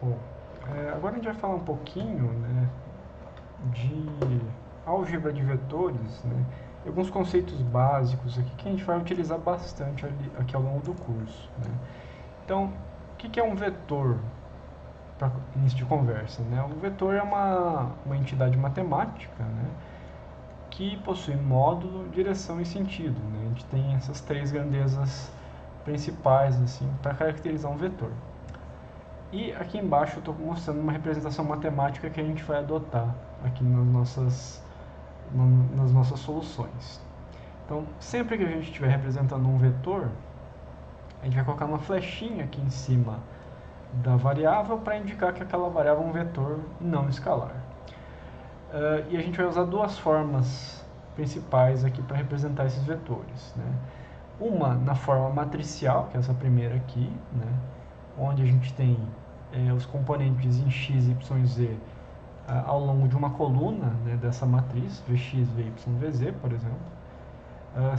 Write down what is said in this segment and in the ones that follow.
Bom, agora a gente vai falar um pouquinho, né, de álgebra de vetores, né, e alguns conceitos básicos aqui que a gente vai utilizar bastante aqui ao longo do curso, né. Então, o que é um vetor para início de conversa, né? Um vetor é uma entidade matemática, né, que possui módulo, direção e sentido, né? A gente tem essas três grandezas principais assim para caracterizar um vetor. E aqui embaixo eu estou mostrando uma representação matemática que a gente vai adotar aqui nas nossas soluções. Então, sempre que a gente estiver representando um vetor, a gente vai colocar uma flechinha aqui em cima da variável para indicar que aquela variável é um vetor não escalar. E a gente vai usar duas formas principais aqui para representar esses vetores, né? Uma na forma matricial, que é essa primeira aqui, né, onde a gente tem os componentes em x, y, z ao longo de uma coluna, né, dessa matriz, vx, vy, vz, por exemplo.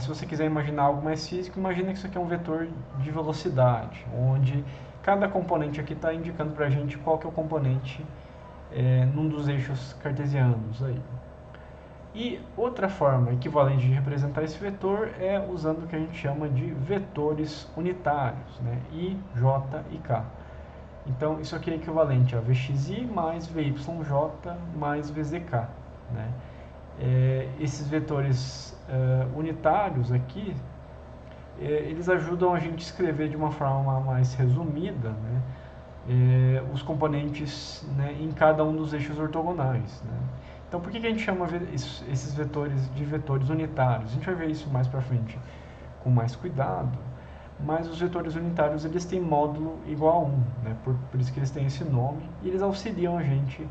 Se você quiser imaginar algo mais físico, imagina que isso aqui é um vetor de velocidade, onde cada componente aqui está indicando para a gente qual que é o componente num dos eixos cartesianos aí. E outra forma equivalente de representar esse vetor é usando o que a gente chama de vetores unitários, né? I, J e K. Então, isso aqui é equivalente a Vxi mais Vyj mais Vzk, né? Esses vetores unitários aqui, eles ajudam a gente a escrever de uma forma mais resumida, né, os componentes, né, em cada um dos eixos ortogonais, né? Então, por que a gente chama esses vetores de vetores unitários? A gente vai ver isso mais para frente com mais cuidado, mas os vetores unitários eles têm módulo igual a 1, né? Por isso que eles têm esse nome, e eles auxiliam a gente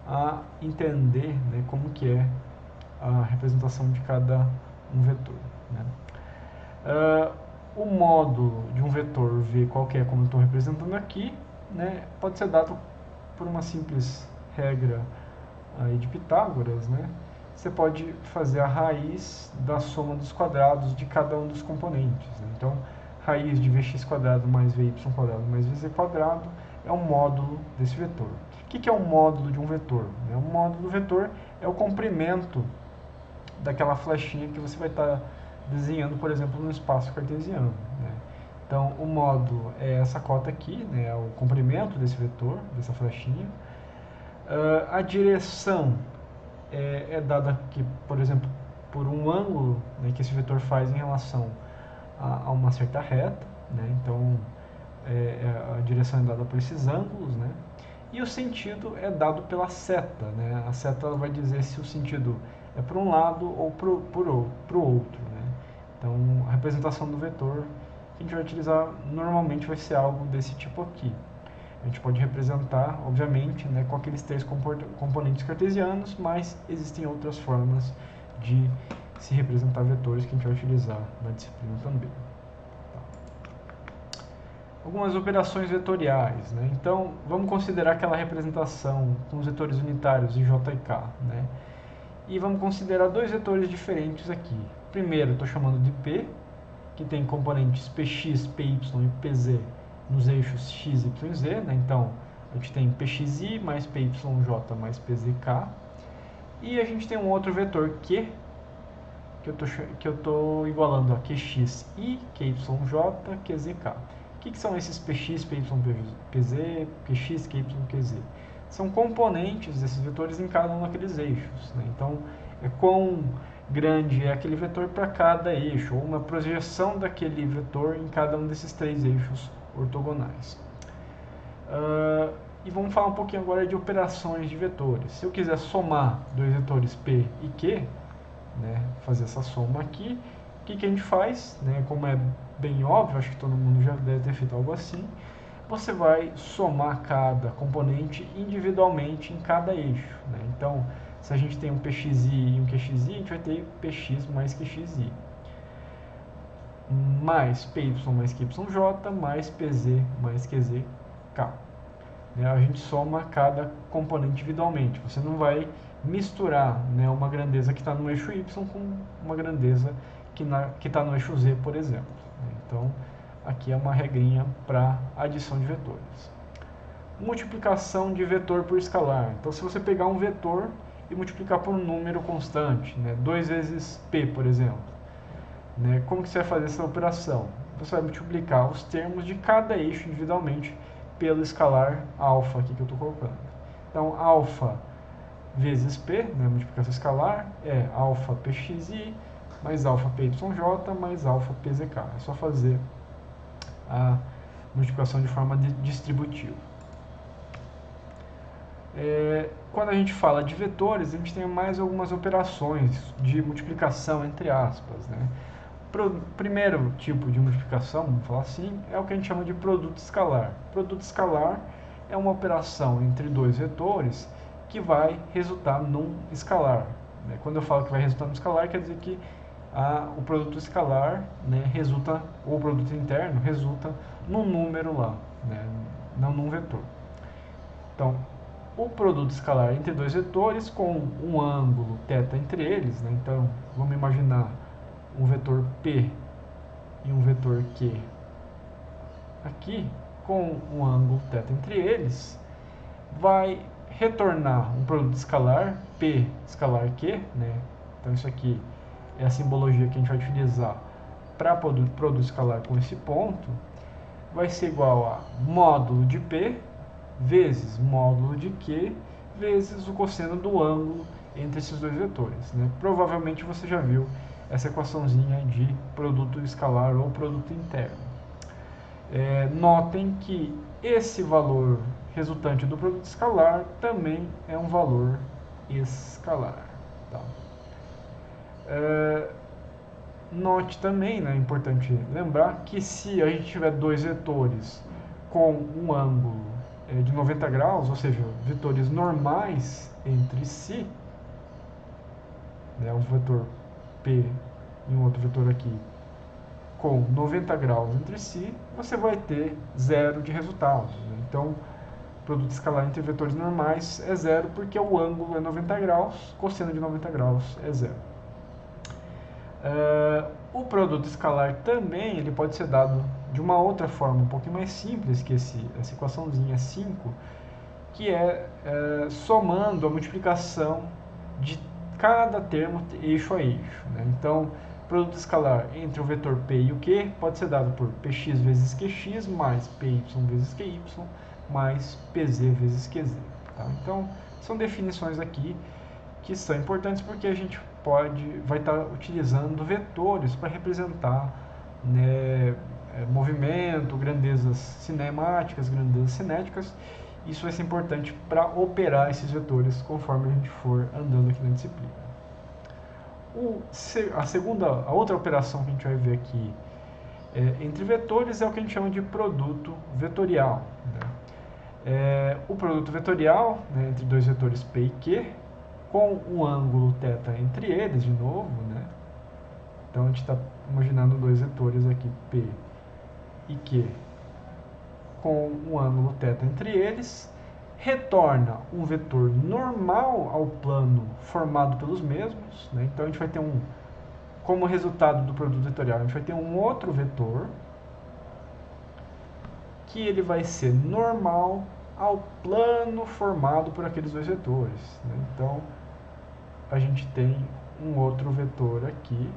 a entender, né, como que é a representação de cada um vetor, né? O módulo de um vetor V qualquer, como eu estou representando aqui, né, pode ser dado por uma simples regra aí de Pitágoras, né? Você pode fazer a raiz da soma dos quadrados de cada um dos componentes, né? Então, raiz de vx quadrado mais vy quadrado mais vz quadrado é um módulo desse vetor. O que é um módulo de um vetor? O módulo do vetor é o comprimento daquela flechinha que você vai estar desenhando, por exemplo, no espaço cartesiano, né? Então, o módulo é essa cota aqui, né, é o comprimento desse vetor, dessa flechinha. A direção é dada aqui, por exemplo, por um ângulo, né, que esse vetor faz em relação a uma certa reta, né? Então, a direção é dada por esses ângulos, né? E o sentido é dado pela seta, né? A seta vai dizer se o sentido é para um lado ou para o outro, né? Então, a representação do vetor que a gente vai utilizar normalmente vai ser algo desse tipo aqui. A gente pode representar, obviamente, né, com aqueles três componentes cartesianos, mas existem outras formas de se representar vetores que a gente vai utilizar na disciplina também. Algumas operações vetoriais, né? Então, vamos considerar aquela representação com os vetores unitários I, J e K, né? E vamos considerar dois vetores diferentes aqui. Primeiro, estou chamando de P, que tem componentes Px, Py e Pz nos eixos x, y, z, né? Então, a gente tem Pxi mais Pyj mais Pzk. E a gente tem um outro vetor Q, que eu estou igualando a Qxi, Qyj, Qzk. O que são esses Px, Py, Pz, Qx, Qy, Qz? São componentes desses vetores em cada um daqueles eixos, né? Então, é quão grande é aquele vetor para cada eixo, ou uma projeção daquele vetor em cada um desses três eixos ortogonais. E vamos falar um pouquinho agora de operações de vetores. Se eu quiser somar dois vetores P e Q, né, fazer essa soma aqui, o que a gente faz? Né, como é bem óbvio, acho que todo mundo já deve ter feito algo assim, você vai somar cada componente individualmente em cada eixo, né? Então, se a gente tem um Pxi e um Qxi, a gente vai ter Px mais Qxi, mais Py mais Qyj, mais Pz mais Qzk. A gente soma cada componente individualmente. Você não vai misturar, né, uma grandeza que está no eixo y com uma grandeza que está no eixo z, por exemplo. Então, aqui é uma regrinha para adição de vetores. multiplicação de vetor por escalar. Então, se você pegar um vetor e multiplicar por um número constante, né, 2 vezes p, por exemplo, né, como que você vai fazer essa operação? Você vai multiplicar os termos de cada eixo individualmente pelo escalar alfa aqui que eu estou colocando. Então, alfa vezes p, né, multiplicação escalar, é alfa pxi mais alfa pyj mais alfa pzk. É só fazer a multiplicação de forma distributiva. Quando a gente fala de vetores, a gente tem mais algumas operações de multiplicação, entre aspas, né? O primeiro tipo de multiplicação, vamos falar assim, é o que a gente chama de produto escalar. Produto escalar é uma operação entre dois vetores que vai resultar num escalar. Quando eu falo que vai resultar num escalar, quer dizer que o produto escalar, né, resulta, ou o produto interno, resulta num número lá, né, não num vetor. Então, o produto escalar entre dois vetores com um ângulo θ entre eles, né, então vamos imaginar um vetor P e um vetor Q aqui, com um ângulo θ entre eles, vai retornar um produto escalar, P escalar Q, né? Então isso aqui é a simbologia que a gente vai utilizar para produto escalar com esse ponto, vai ser igual a módulo de P vezes módulo de Q vezes o cosseno do ângulo entre esses dois vetores, né? Provavelmente você já viu essa equaçãozinha de produto escalar ou produto interno. Notem que esse valor resultante do produto escalar também é um valor escalar. Tá? Note também, né, é importante lembrar, que se a gente tiver dois vetores com um ângulo de 90 graus, ou seja, vetores normais entre si, né, um vetor P e um outro vetor aqui, com 90 graus entre si, você vai ter zero de resultados. Né? Então, o produto escalar entre vetores normais é zero, porque o ângulo é 90 graus, cosseno de 90 graus é zero. O produto escalar também ele pode ser dado de uma outra forma, um pouquinho mais simples que essa equaçãozinha 5, que é somando a multiplicação de cada termo eixo a eixo. Né? Então, produto escalar entre o vetor P e o Q pode ser dado por Px vezes Qx mais Py vezes Qy mais Pz vezes Qz. Tá? Então, são definições aqui que são importantes porque a gente vai estar utilizando vetores para representar, né, movimento, grandezas cinemáticas, grandezas cinéticas. Isso vai ser importante para operar esses vetores conforme a gente for andando aqui na disciplina. A outra operação que a gente vai ver aqui entre vetores é o que a gente chama de produto vetorial. Né? O produto vetorial, né, entre dois vetores P e Q, com um ângulo θ entre eles, de novo, né? Então a gente está imaginando dois vetores aqui, P e Q, com um ângulo θ entre eles, retorna um vetor normal ao plano formado pelos mesmos, né? Então a gente vai ter como resultado do produto vetorial, a gente vai ter um outro vetor que ele vai ser normal ao plano formado por aqueles dois vetores, né? Então a gente tem um outro vetor aqui,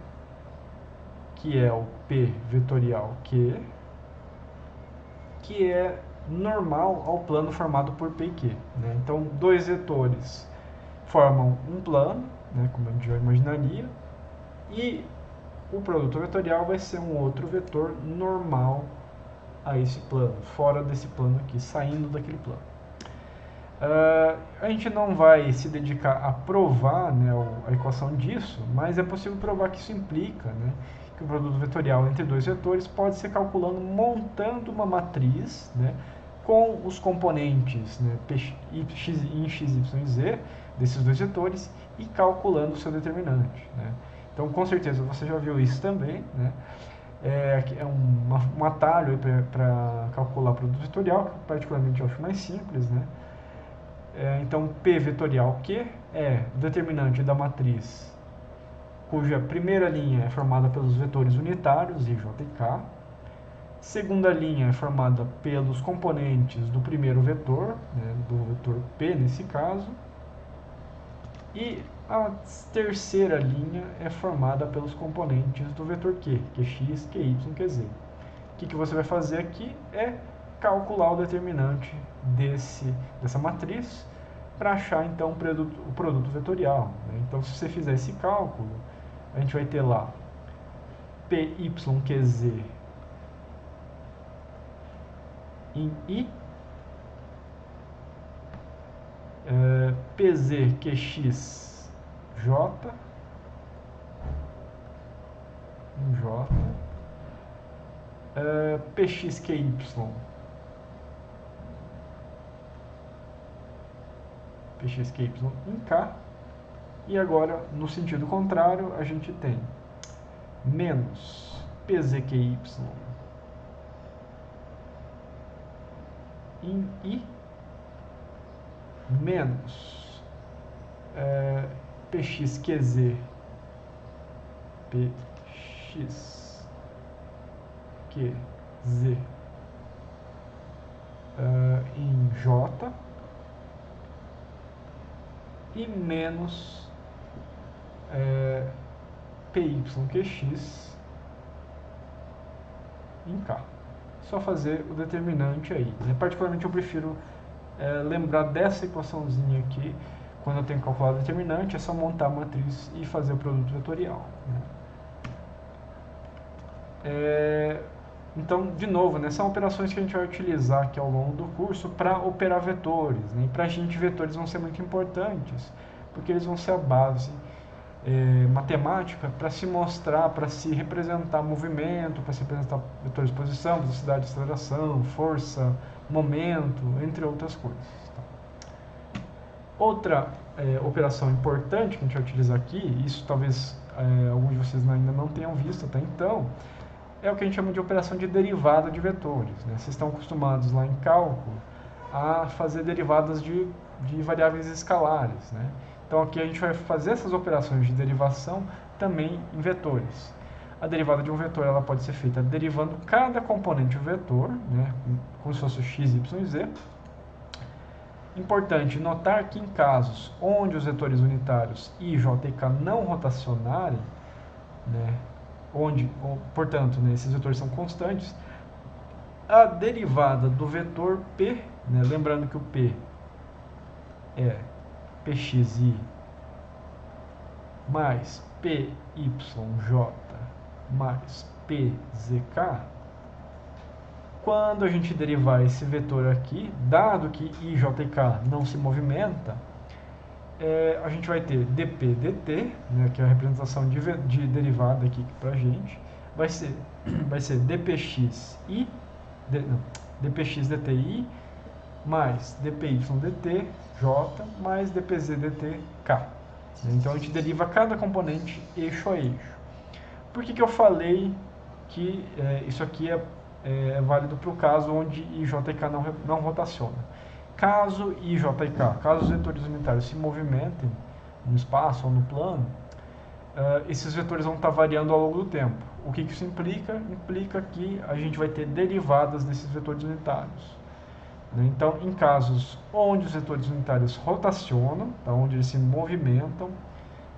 que é o P vetorial Q, que é normal ao plano formado por P e Q. Né? Então, dois vetores formam um plano, né, como a gente já imaginaria, e o produto vetorial vai ser um outro vetor normal a esse plano, fora desse plano aqui, saindo daquele plano. A gente não vai se dedicar a provar, né, a equação disso, mas é possível provar que isso implica, né, que o produto vetorial entre dois vetores pode ser calculando montando uma matriz, né, com os componentes, né, em x, y e z desses dois vetores e calculando o seu determinante. Né. Então, com certeza, você já viu isso também. Né. É um atalho para calcular o produto vetorial, que particularmente eu acho mais simples. Né. Então, P vetorial Q é o determinante da matriz cuja primeira linha é formada pelos vetores unitários, I, J e K, Segunda linha é formada pelos componentes do primeiro vetor, né, do vetor P nesse caso. E a terceira linha é formada pelos componentes do vetor Q, que é x, qy, qz. O que você vai fazer aqui é calcular o determinante dessa matriz para achar então o produto vetorial, né? Então, se você fizer esse cálculo, a gente vai ter lá PYQZ em I, PZQX J em J, PXQY em K, e agora no sentido contrário a gente tem menos PZQY em I menos PXQZ em J e menos PYQX em K. Só fazer o determinante aí, né? Particularmente eu prefiro lembrar dessa equaçãozinha aqui. Quando eu tenho que calcular o determinante, é só montar a matriz e fazer o produto vetorial, né? Então, de novo, né, são operações que a gente vai utilizar aqui ao longo do curso para operar vetores, né? E para a gente, vetores vão ser muito importantes, porque eles vão ser a base matemática para se mostrar, para se representar movimento, para se representar vetores de posição, velocidade, aceleração, força, momento, entre outras coisas. Tá? Outra operação importante que a gente vai utilizar aqui, isso talvez alguns de vocês ainda não tenham visto até então, é o que a gente chama de operação de derivada de vetores, né? Vocês estão acostumados lá em cálculo a fazer derivadas de variáveis escalares, né? Então aqui a gente vai fazer essas operações de derivação também em vetores. A derivada de um vetor ela pode ser feita derivando cada componente do vetor, né, como se fosse x, y e z. Importante notar que em casos onde os vetores unitários i, j e k não rotacionarem, né, portanto, né, esses vetores são constantes, a derivada do vetor p, né, lembrando que o p é pxi mais pyj mais pzk, quando a gente derivar esse vetor aqui, dado que i, j e k não se movimenta, a gente vai ter dp dt, né, que é a representação de derivada aqui para a gente, vai ser dpx dti mais dpy dt j mais dpz dt k. Então a gente deriva cada componente eixo a eixo. Por que eu falei que isso aqui é válido para o caso onde i, j e k não rotacionam? Caso i, j e k, caso os vetores unitários se movimentem no espaço ou no plano, esses vetores vão estar variando ao longo do tempo. O que isso implica? Implica que a gente vai ter derivadas desses vetores unitários. Então, em casos onde os vetores unitários rotacionam, tá, onde eles se movimentam,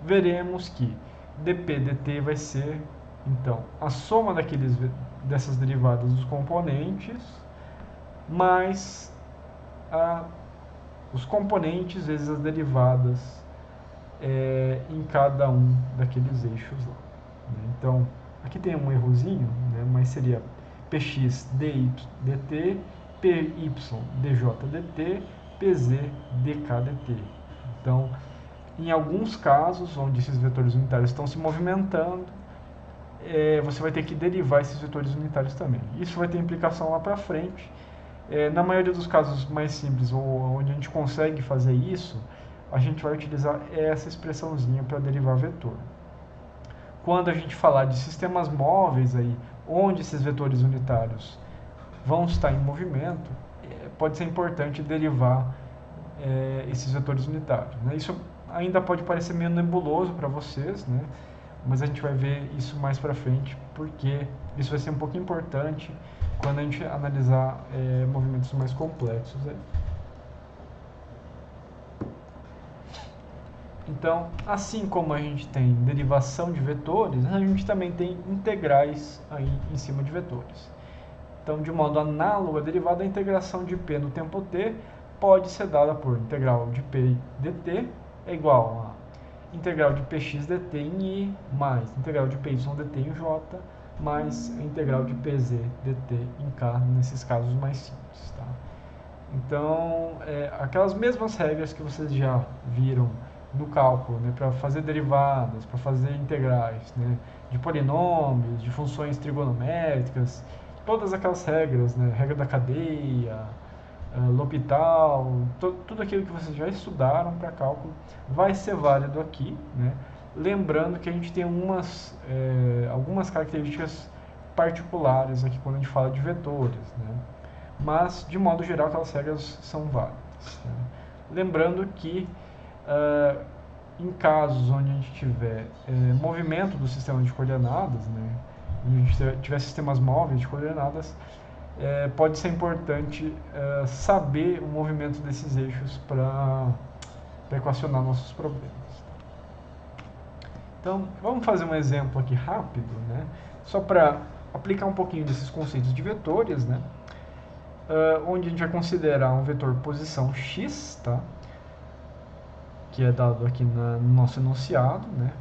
veremos que dp dt vai ser, então, a soma dessas derivadas dos componentes, mais os componentes vezes as derivadas em cada um daqueles eixos lá. Então, aqui tem um errozinho, né, mas seria px dy dt, py dj dt, pz dk dt. Então, em alguns casos, onde esses vetores unitários estão se movimentando, você vai ter que derivar esses vetores unitários também. Isso vai ter implicação lá para frente. Na maioria dos casos mais simples, ou onde a gente consegue fazer isso, a gente vai utilizar essa expressãozinha para derivar vetor. Quando a gente falar de sistemas móveis, aí, onde esses vetores unitários vão estar em movimento, pode ser importante derivar esses vetores unitários, né? Isso ainda pode parecer meio nebuloso para vocês, né? Mas a gente vai ver isso mais para frente, porque isso vai ser um pouco importante quando a gente analisar movimentos mais complexos. Então, assim como a gente tem derivação de vetores, a gente também tem integrais aí em cima de vetores. Então, de modo análogo, a derivada da integração de p no tempo t pode ser dada por integral de p dt é igual a integral de px dt em i mais integral de py dt em j mais a integral de pz dt em k, nesses casos mais simples. Tá? Então, aquelas mesmas regras que vocês já viram no cálculo, né, para fazer derivadas, para fazer integrais, né, de polinômios, de funções trigonométricas, todas aquelas regras, né, regra da cadeia, L'Hopital, tudo aquilo que vocês já estudaram para cálculo vai ser válido aqui, né? Lembrando que a gente tem algumas características particulares aqui quando a gente fala de vetores, né? Mas, de modo geral, aquelas regras são válidas. Né? Lembrando que em casos onde a gente tiver movimento do sistema de coordenadas, né? Onde a gente tiver sistemas móveis de coordenadas, pode ser importante saber o movimento desses eixos para equacionar nossos problemas. Então, vamos fazer um exemplo aqui rápido, né? Só para aplicar um pouquinho desses conceitos de vetores, né? Onde a gente vai considerar um vetor posição x, tá? Que é dado aqui no nosso enunciado, né?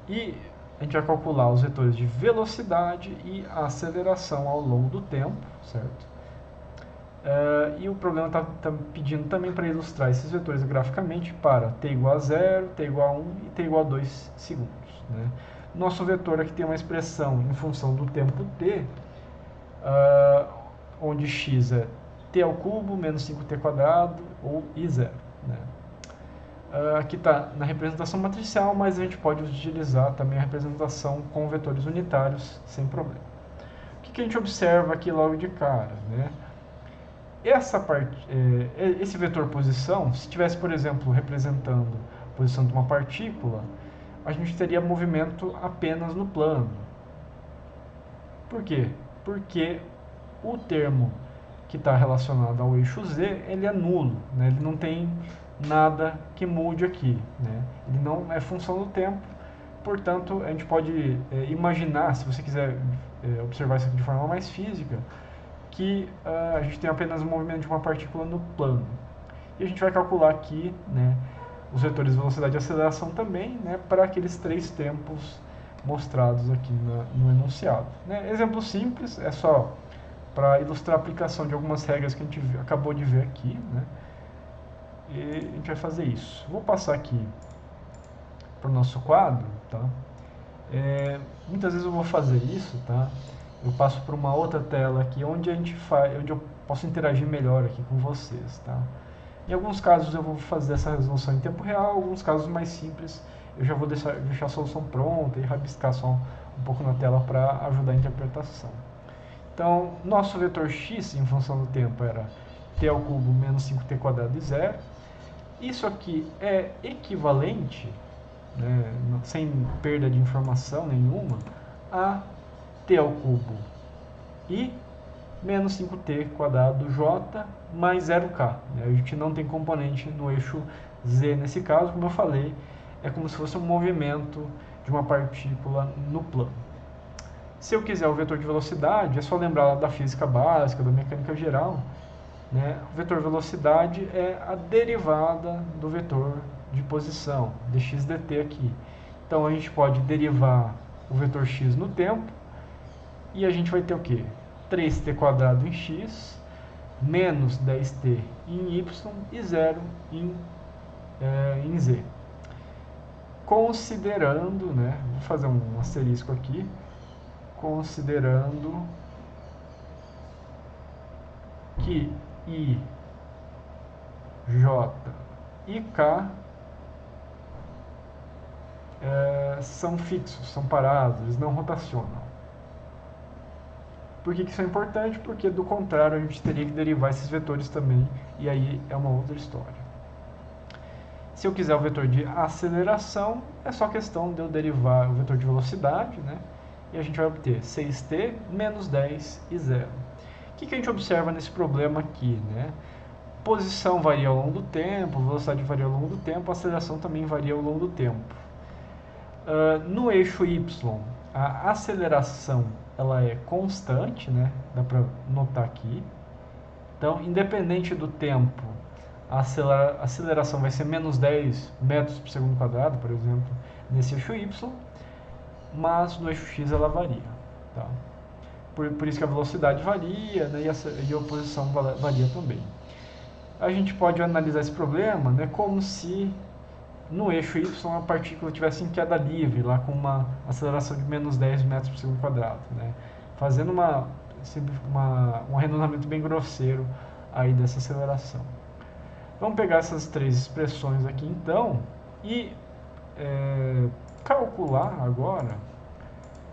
E a gente vai calcular os vetores de velocidade e aceleração ao longo do tempo, certo? E o problema está pedindo também para ilustrar esses vetores graficamente para t igual a 0, t igual a 1 e t igual a 2 segundos. Né? Nosso vetor aqui tem uma expressão em função do tempo t, onde x é t ao cubo menos 5t quadrado ou i0. Né? Aqui está na representação matricial, mas a gente pode utilizar também a representação com vetores unitários sem problema. O que a gente observa aqui logo de cara? Né? Esse vetor posição, se tivesse, por exemplo, representando a posição de uma partícula, a gente teria movimento apenas no plano. Por quê? Porque o termo que está relacionado ao eixo z, ele é nulo, né? Ele não tem nada que mude aqui, né? Ele não é função do tempo, portanto, a gente pode imaginar, se você quiser observar isso aqui de forma mais física, que a gente tem apenas o movimento de uma partícula no plano. E a gente vai calcular aqui, né, os vetores de velocidade e aceleração também, né, para aqueles 3 tempos mostrados aqui no enunciado. Né? Exemplo simples, é só para ilustrar a aplicação de algumas regras que a gente acabou de ver aqui, né? E a gente vai fazer isso. Vou passar aqui para o nosso quadro, tá? Muitas vezes eu vou fazer isso, tá? Eu passo para uma outra tela aqui, onde onde eu posso interagir melhor aqui com vocês, tá? Em alguns casos eu vou fazer essa resolução em tempo real, em alguns casos mais simples eu já vou deixar a solução pronta e rabiscar só um pouco na tela para ajudar a interpretação. Então, nosso vetor x em função do tempo era t ao cubo menos 5t quadrado e 0. Isso aqui é equivalente, né, sem perda de informação nenhuma, a t ao cubo i menos 5t quadrado j mais 0k. Né? A gente não tem componente no eixo z nesse caso, como eu falei, é como se fosse um movimento de uma partícula no plano. Se eu quiser o vetor de velocidade, é só lembrar lá da física básica, da mecânica geral. Né? O vetor velocidade é a derivada do vetor de posição, dx dt aqui. Então a gente pode derivar o vetor x no tempo, e a gente vai ter o quê? 3t quadrado em x, menos 10t em y e 0 em z. Considerando, né, vou fazer um asterisco aqui, considerando que I, J e K são fixos, são parados, eles não rotacionam. Por que isso é importante? Porque, do contrário, a gente teria que derivar esses vetores também, e aí é uma outra história. Se eu quiser o vetor de aceleração, é só questão de eu derivar o vetor de velocidade, né? e a gente vai obter 6t menos 10 e 0. O que a gente observa nesse problema aqui, né? Posição varia ao longo do tempo, velocidade varia ao longo do tempo, a aceleração também varia ao longo do tempo. No eixo y, a aceleração ela é constante, né? Dá para notar aqui. Então, independente do tempo, a aceleração vai ser menos 10 metros por segundo quadrado, por exemplo, nesse eixo y, mas no eixo x ela varia. Tá? Por isso que a velocidade varia, né? E a posição varia também. A gente pode analisar esse problema, né, como se no eixo y a partícula estivesse em queda livre, lá com uma aceleração de menos 10 metros por segundo quadrado, né, fazendo um arredondamento bem grosseiro aí dessa aceleração. Vamos pegar essas três expressões aqui então e calcular agora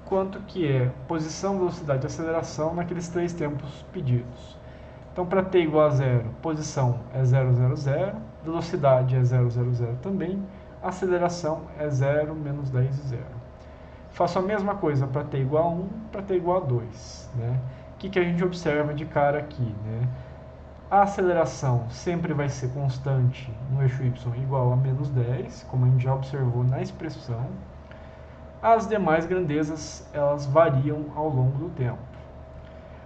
quanto que é posição, velocidade e aceleração naqueles três tempos pedidos. Então, para t igual a 0, posição é 0, 0, 0, velocidade é 0, 0, 0 também, aceleração é 0, menos 10 e 0. Faço a mesma coisa para t igual a 1, para t igual a 2. Né? O que a gente observa de cara aqui? Né? A aceleração sempre vai ser constante no eixo y igual a menos 10, como a gente já observou na expressão. As demais grandezas, elas variam ao longo do tempo.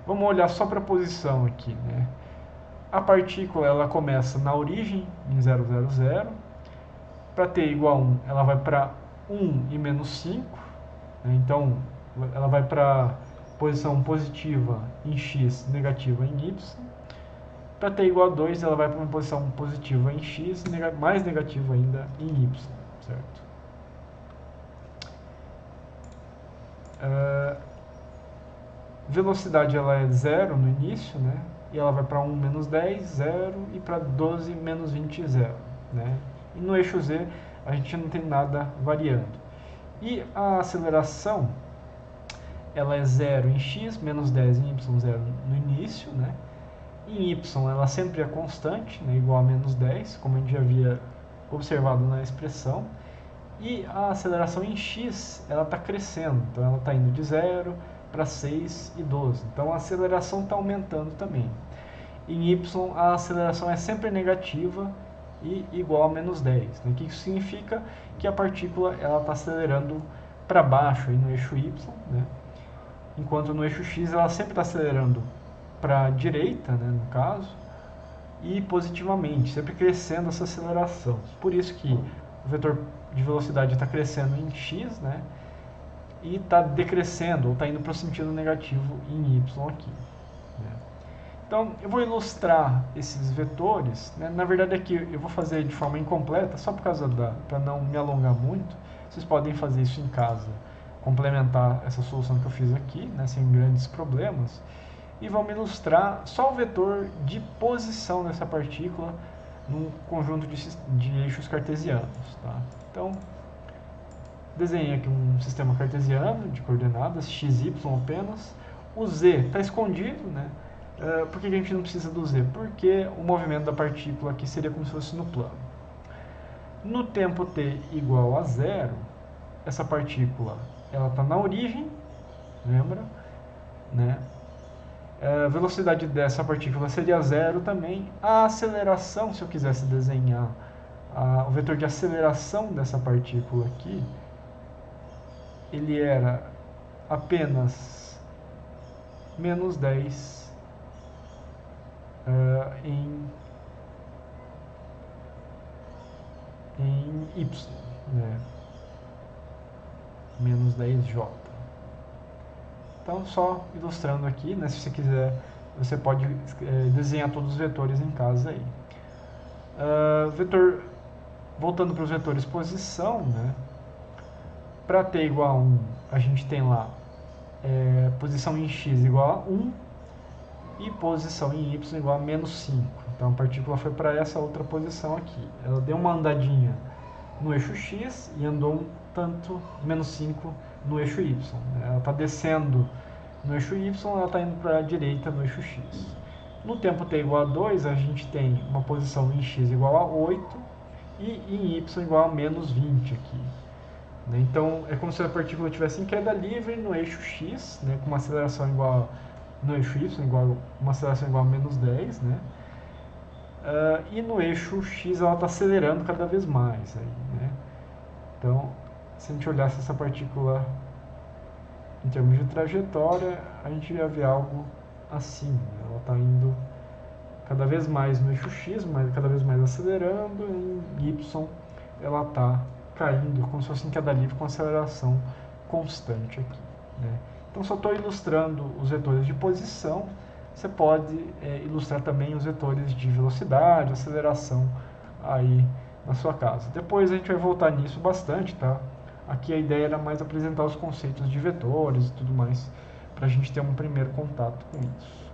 Vamos olhar só para a posição aqui, né? A partícula ela começa na origem, em 0, 0, 0. Para t igual a 1, ela vai para 1 e menos 5. Né? Então, ela vai para posição positiva em x, negativa em y. Para t igual a 2, ela vai para uma posição positiva em x, mais negativa ainda em y. Certo? Velocidade ela é 0 no início, né? E ela vai para 1 menos 10, 0, e para 12 menos 20, 0. Né? E no eixo z a gente não tem nada variando. E a aceleração ela é 0 em x, menos 10 em y, 0 no início. Né? Em y ela sempre é constante, né? Igual a menos 10, como a gente já havia observado na expressão. E a aceleração em x ela está crescendo, então ela está indo de 0 para 6 e 12. Então a aceleração está aumentando também. Em y a aceleração é sempre negativa e igual a menos 10. Né? O que isso significa? Que a partícula está acelerando para baixo aí no eixo y, né? Enquanto no eixo x ela sempre está acelerando para a direita, né, no caso, e positivamente, sempre crescendo essa aceleração. Por isso que o vetor de velocidade está crescendo em x, né? E está decrescendo, ou está indo para o sentido negativo em y aqui. Né? Então, eu vou ilustrar esses vetores. Né? Na verdade, aqui eu vou fazer de forma incompleta, só por causa para não me alongar muito. Vocês podem fazer isso em casa, complementar essa solução que eu fiz aqui, né? Sem grandes problemas. E vamos ilustrar só o vetor de posição dessa partícula num conjunto de eixos cartesianos. Tá? Então, desenhei aqui um sistema cartesiano de coordenadas, x, y apenas. O z está escondido, né? Por que a gente não precisa do z? Porque o movimento da partícula aqui seria como se fosse no plano. No tempo t igual a 0, essa partícula está na origem, lembra? Né? A velocidade dessa partícula seria 0 também. A aceleração, se eu quisesse desenhar o vetor de aceleração dessa partícula aqui, ele era apenas menos 10 em y, né? Menos 10j. Então, só ilustrando aqui, né? Se você quiser, você pode desenhar todos os vetores em casa aí. Voltando para os vetores posição, né? Para t igual a 1, a gente tem lá posição em x igual a 1 e posição em y igual a menos 5. Então a partícula foi para essa outra posição aqui. Ela deu uma andadinha no eixo x e andou um tanto menos 5 no eixo y. Ela está descendo no eixo y, ela está indo para a direita no eixo x. No tempo t igual a 2, a gente tem uma posição em x igual a 8 e em y igual a menos 20 aqui. né? Então, é como se a partícula estivesse em queda livre no eixo x, né, com uma aceleração igual no eixo y, uma aceleração igual a menos 10, né? E no eixo x ela está acelerando cada vez mais. Aí, né? Então, se a gente olhasse essa partícula em termos de trajetória, a gente ia ver algo assim. Né? Ela está indo cada vez mais no eixo x, mas cada vez mais acelerando, em y ela está caindo como se fosse em queda livre com aceleração constante aqui. Né? Então, só estou ilustrando os vetores de posição. Você pode ilustrar também os vetores de velocidade, aceleração aí na sua casa. Depois a gente vai voltar nisso bastante, tá? Aqui a ideia era mais apresentar os conceitos de vetores e tudo mais, para a gente ter um primeiro contato com isso.